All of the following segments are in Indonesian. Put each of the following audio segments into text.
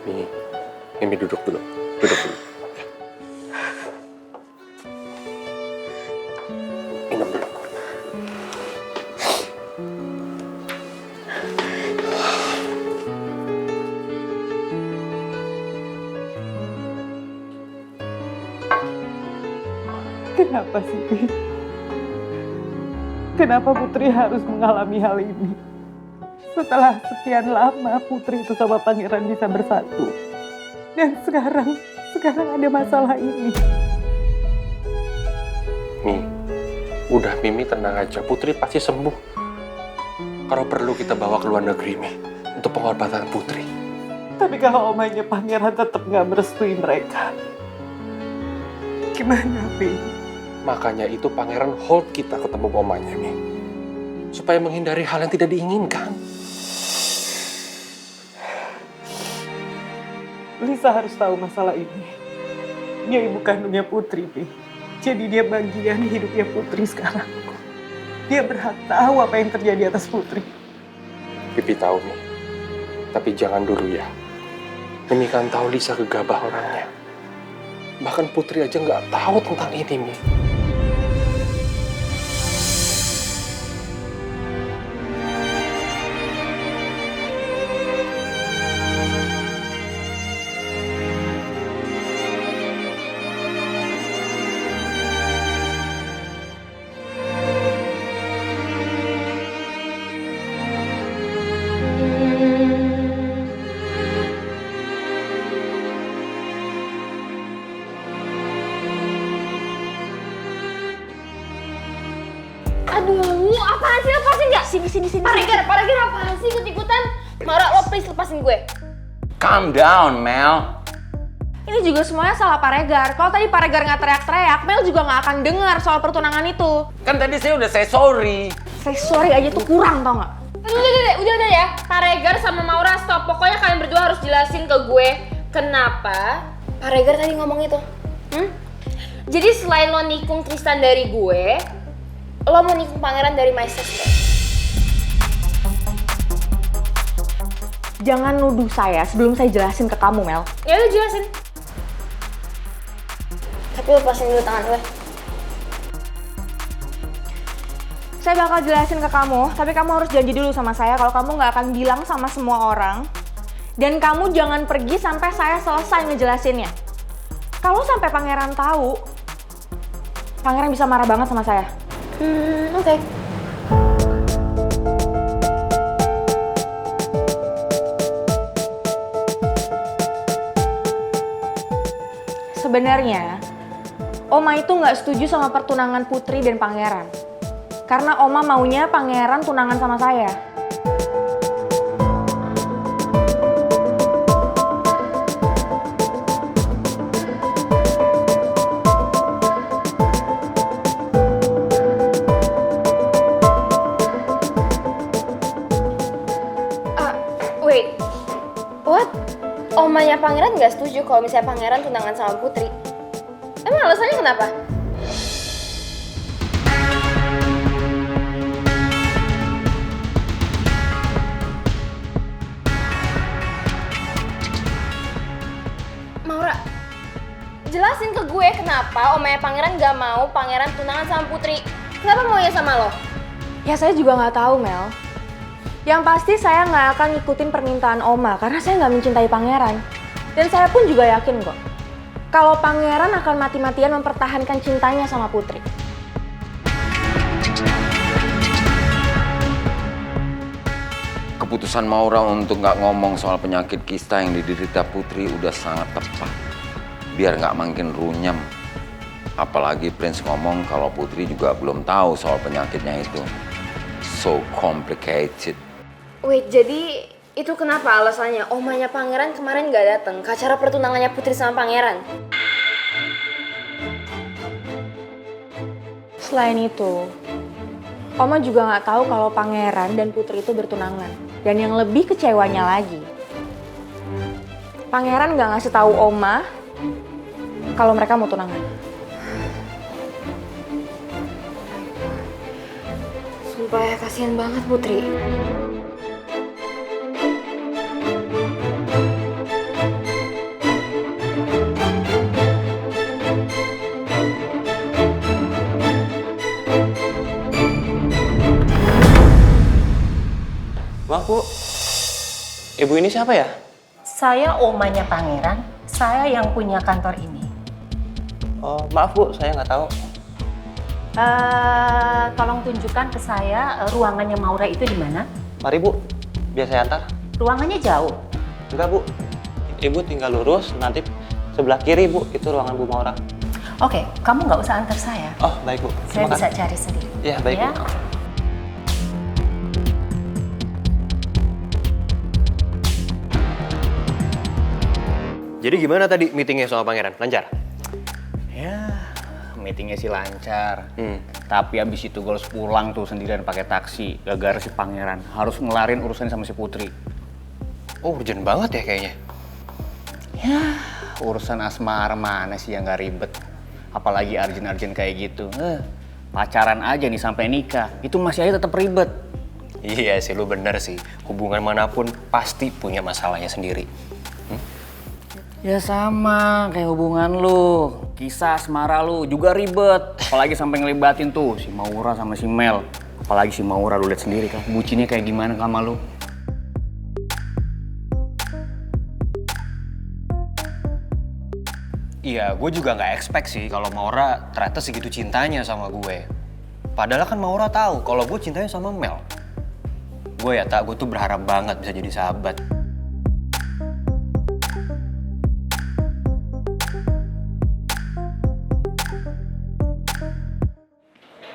Mimi duduk dulu. Duduk dulu. Minum dulu. Kenapa sih, Pi? Kenapa Putri harus mengalami hal ini? Setelah sekian lama Putri itu sama Pangeran bisa bersatu. Dan sekarang ada masalah ini. Udah Mimi tenang aja, Putri pasti sembuh. Kalau perlu kita bawa ke luar negeri, Mi, untuk pengobatan Putri. Tapi kalau omanya Pangeran tetap nggak merestui mereka, gimana, Pi? Makanya itu Pangeran hold kita ketemu omanya, Mi. Supaya menghindari hal yang tidak diinginkan. Lisa harus tahu masalah ini. Dia ibu kandungnya Putri, Pi. Jadi dia bagian hidupnya Putri sekarang. Dia berhak tahu apa yang terjadi atas Putri. Pipi tahu, Mi. Tapi jangan dulu ya. Mimi kan tahu Lisa gegabah orangnya. Bahkan Putri aja nggak tahu tentang ini, Mi. Aduh, apaan sih? Lepasin nggak? Sini. Pak Regar apaan sih ikut-ikutan? Mara, lo please lepasin gue. Calm down, Mel. Ini juga semuanya salah Pak Regar. Kalau tadi Pak Regar nggak teriak-teriak, Mel juga nggak akan dengar soal pertunangan itu. Kan tadi saya udah say sorry. Say sorry aja tuh kurang, tau nggak? Udah ya. Pak Regar sama Maura stop. Pokoknya kalian berdua harus jelasin ke gue kenapa Pak Regar tadi ngomong itu. Jadi selain lo nikung Tristan dari gue, lo mau nikung Pangeran dari my sister. Jangan nuduh saya sebelum saya jelasin ke kamu, Mel. Ya udah jelasin. Tapi lepasin dulu tangan gue. Saya bakal jelasin ke kamu, tapi kamu harus janji dulu sama saya kalau kamu nggak akan bilang sama semua orang. Dan kamu jangan pergi sampai saya selesai ngejelasinnya. Kalau sampai Pangeran tahu, Pangeran bisa marah banget sama saya. Oke. Sebenarnya, Oma itu nggak setuju sama pertunangan Putri dan Pangeran. Karena Oma maunya Pangeran tunangan sama saya. Wait, what? Omanya Pangeran nggak setuju kalau misalnya Pangeran tunangan sama Putri. Emang alasannya kenapa? Maura, jelasin ke gue kenapa omanya Pangeran nggak mau Pangeran tunangan sama Putri. Kenapa maunya sama lo? Ya saya juga nggak tahu, Mel. Yang pasti saya nggak akan ngikutin permintaan Oma karena saya nggak mencintai Pangeran. Dan saya pun juga yakin kok, kalau Pangeran akan mati-matian mempertahankan cintanya sama Putri. Keputusan Maura untuk nggak ngomong soal penyakit kista yang diderita Putri udah sangat tepat. Biar nggak makin runyam. Apalagi Prince ngomong kalau Putri juga belum tahu soal penyakitnya itu. So complicated. Wait, jadi itu kenapa alasannya omanya Pangeran kemarin nggak datang ke acara pertunangannya Putri sama Pangeran? Selain itu, Oma juga nggak tahu kalau Pangeran dan Putri itu bertunangan. Dan yang lebih kecewanya lagi, Pangeran nggak ngasih tahu Oma kalau mereka mau tunangan. Sumpah ya, kasihan banget Putri. Ibu ini siapa ya? Saya omanya Pangeran, saya yang punya kantor ini. Oh, maaf Bu, saya nggak tahu. Tolong tunjukkan ke saya ruangannya Maura itu di mana? Mari Bu, biar saya antar. Ruangannya jauh. Enggak Bu, Ibu tinggal lurus, nanti sebelah kiri Bu, itu ruangan Bu Maura. Oke, kamu nggak usah antar saya. Oh, baik Bu. Saya Terima bisa kasih. cari sendiri. Iya, baik Ya. Bu. Jadi gimana tadi meetingnya sama Pangeran? Lancar? Ya, meetingnya sih lancar. Tapi abis itu gue harus pulang tuh sendirian pakai taksi. Gara-gara si Pangeran harus ngelarin urusan sama si Putri. Oh, urgent banget ya kayaknya. Ya, urusan asmara mana sih yang gak ribet. Apalagi arjen-arjen kayak gitu. Pacaran aja nih sampai nikah, itu masih aja tetap ribet. Iya sih, lu bener sih. Hubungan manapun pasti punya masalahnya sendiri. Ya sama, kayak hubungan lu. Kisah asmara lu juga ribet. Apalagi sampai ngelibatin tuh si Maura sama si Mel. Apalagi si Maura, lu lihat sendiri kan, bucinnya kayak gimana sama lu. Iya, gue juga nggak expect sih kalau Maura ternyata segitu cintanya sama gue. Padahal kan Maura tahu kalau gue cintanya sama Mel. Gue gue tuh berharap banget bisa jadi sahabat.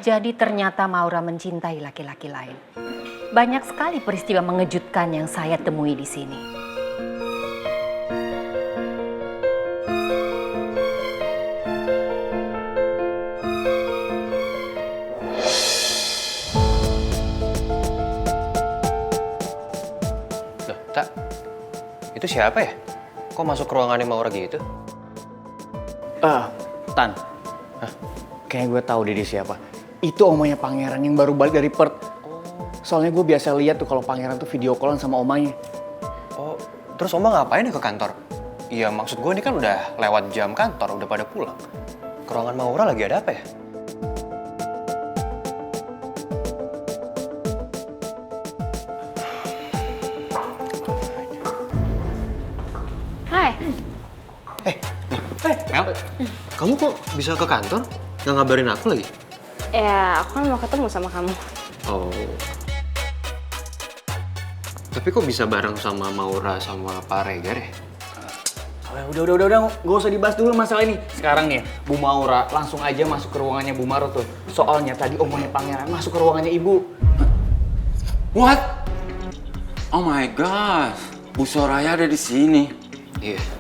Jadi ternyata Maura mencintai laki-laki lain. Banyak sekali peristiwa mengejutkan yang saya temui di sini. Loh, Tak, itu siapa ya? Kok masuk ke ruangannya Maura gitu? Tan, kayak gue tahu dia siapa. Itu omanya Pangeran yang baru balik dari Perth. Soalnya gue biasa lihat tuh kalau Pangeran tuh video callan sama omanya. Oh, terus Oma ngapain ya ke kantor? Iya, maksud gue ini kan udah lewat jam kantor, udah pada pulang. Ke ruangan Maura lagi ada apa ya? Hai. Mel, kamu kok bisa ke kantor? Nggak ngabarin aku lagi? Ya, aku kan mau ketemu sama kamu. Oh. Tapi kok bisa bareng sama Maura sama Pak Regar ya? Udah, gak usah dibahas dulu masalah ini. Sekarang nih, Bu Maura langsung aja masuk ke ruangannya Bu Maura tuh. Soalnya tadi omanya Pangeran masuk ke ruangannya Ibu. What? Oh my god, Bu Soraya ada di sini. Iya.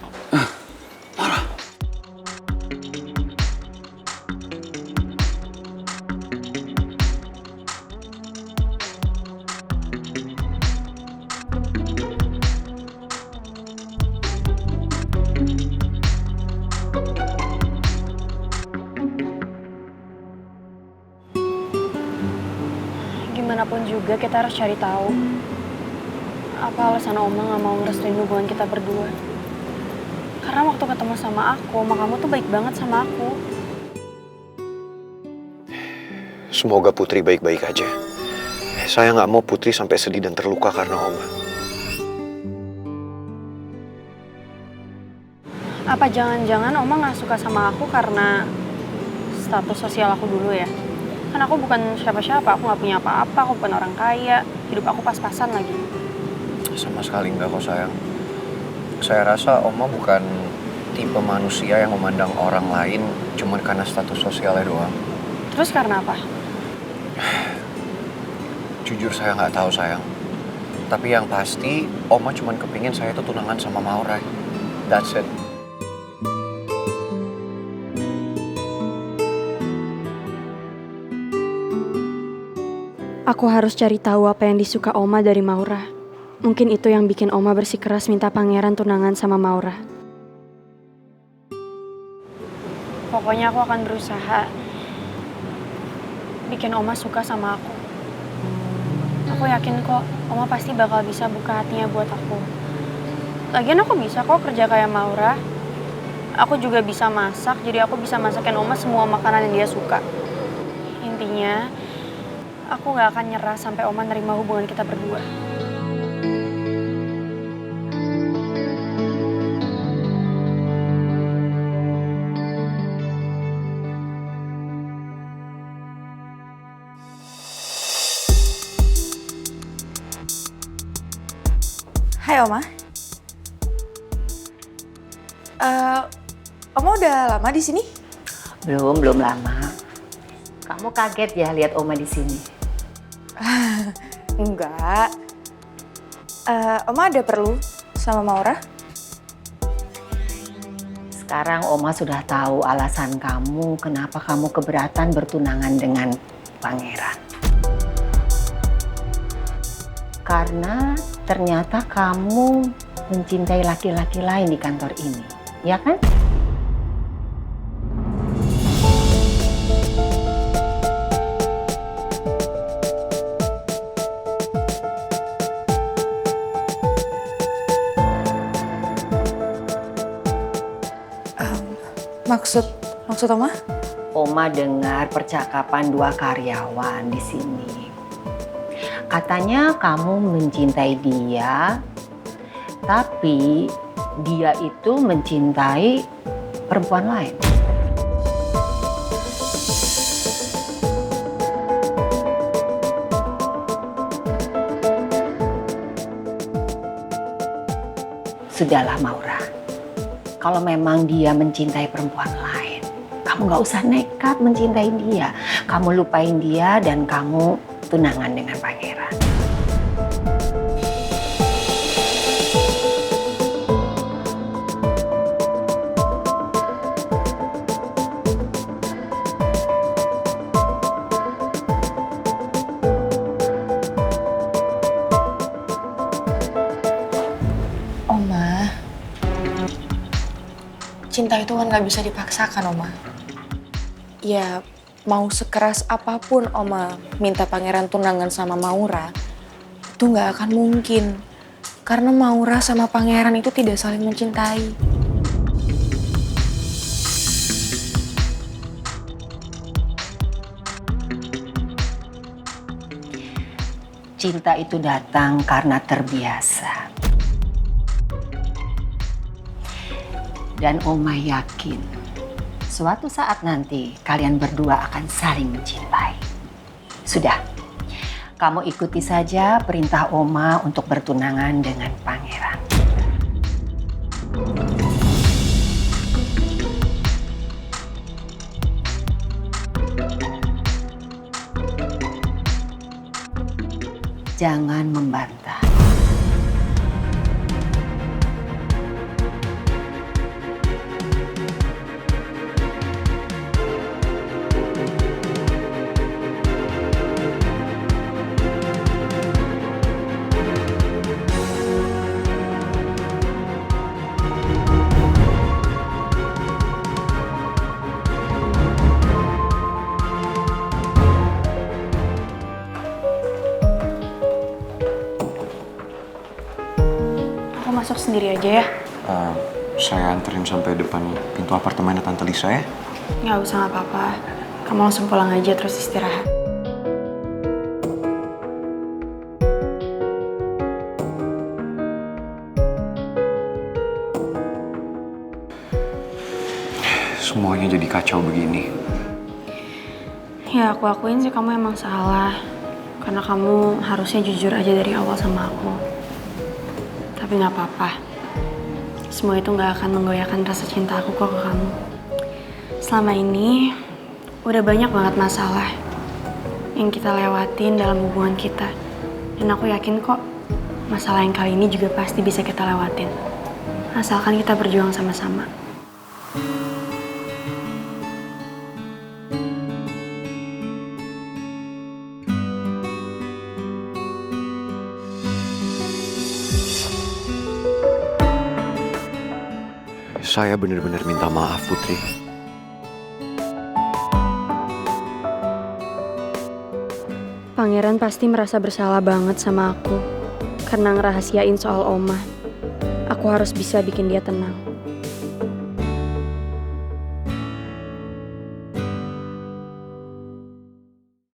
Gimana pun juga kita harus cari tahu apa alasan Oma nggak mau ngerestuin hubungan kita berdua. Karena waktu ketemu sama aku, Oma kamu tuh baik banget sama aku. Semoga Putri baik-baik aja. Saya nggak mau Putri sampai sedih dan terluka karena Oma. Apa jangan-jangan Oma nggak suka sama aku karena status sosial aku dulu ya? Kan aku bukan siapa-siapa, aku nggak punya apa-apa, aku bukan orang kaya, hidup aku pas-pasan lagi. Sama sekali nggak kok sayang. Saya rasa Oma bukan tipe manusia yang memandang orang lain cuma karena status sosialnya doang. Terus karena apa? Jujur saya nggak tahu sayang. Tapi yang pasti Oma cuma kepingin saya tuh tunangan sama Maura. That's it. Aku harus cari tahu apa yang disuka Oma dari Maura. Mungkin itu yang bikin Oma bersikeras minta Pangeran tunangan sama Maura. Pokoknya aku akan berusaha bikin Oma suka sama aku. Aku yakin kok Oma pasti bakal bisa buka hatinya buat aku. Lagian aku bisa kok kerja kayak Maura. Aku juga bisa masak, jadi aku bisa masakin Oma semua makanan yang dia suka. Intinya, aku gak akan nyerah sampai Oma nerima hubungan kita berdua. Hai Oma. Oma udah lama di sini? Belum lama. Kamu kaget ya lihat Oma di sini? Enggak. Oma ada perlu sama Maura? Sekarang Oma sudah tahu alasan kamu kenapa kamu keberatan bertunangan dengan Pangeran. Karena ternyata kamu mencintai laki-laki lain di kantor ini, ya kan? Maksud Oma? Oma dengar percakapan dua karyawan di sini. Katanya kamu mencintai dia, tapi dia itu mencintai perempuan lain. Sudahlah Maura, kalau memang dia mencintai perempuan lain, kamu nggak usah nekat mencintai dia. Kamu lupain dia dan kamu tunangan dengan Pangeran. Oma, cinta itu kan gak bisa dipaksakan, Oma. Ya, mau sekeras apapun Oma minta Pangeran tunangan sama Maura, itu gak akan mungkin. Karena Maura sama Pangeran itu tidak saling mencintai. Cinta itu datang karena terbiasa. Dan Oma yakin suatu saat nanti kalian berdua akan saling mencintai. Sudah, kamu ikuti saja perintah Oma untuk bertunangan dengan Pangeran. Jangan membantah. Aku masuk sendiri aja ya? Saya anterin sampai depan pintu apartemen Tante Lisa ya. Nggak usah, nggak apa-apa. Kamu langsung pulang aja terus istirahat. Semuanya jadi kacau begini. Ya aku akuin sih kamu emang salah. Karena kamu harusnya jujur aja dari awal sama aku. Tapi nggak apa-apa. Semua itu nggak akan menggoyahkan rasa cinta aku kok ke kamu. Selama ini udah banyak banget masalah yang kita lewatin dalam hubungan kita. Dan aku yakin kok masalah yang kali ini juga pasti bisa kita lewatin. Asalkan kita berjuang sama-sama. Saya benar-benar minta maaf, Putri. Pangeran pasti merasa bersalah banget sama aku karena ngerahasiain soal Oma. Aku harus bisa bikin dia tenang.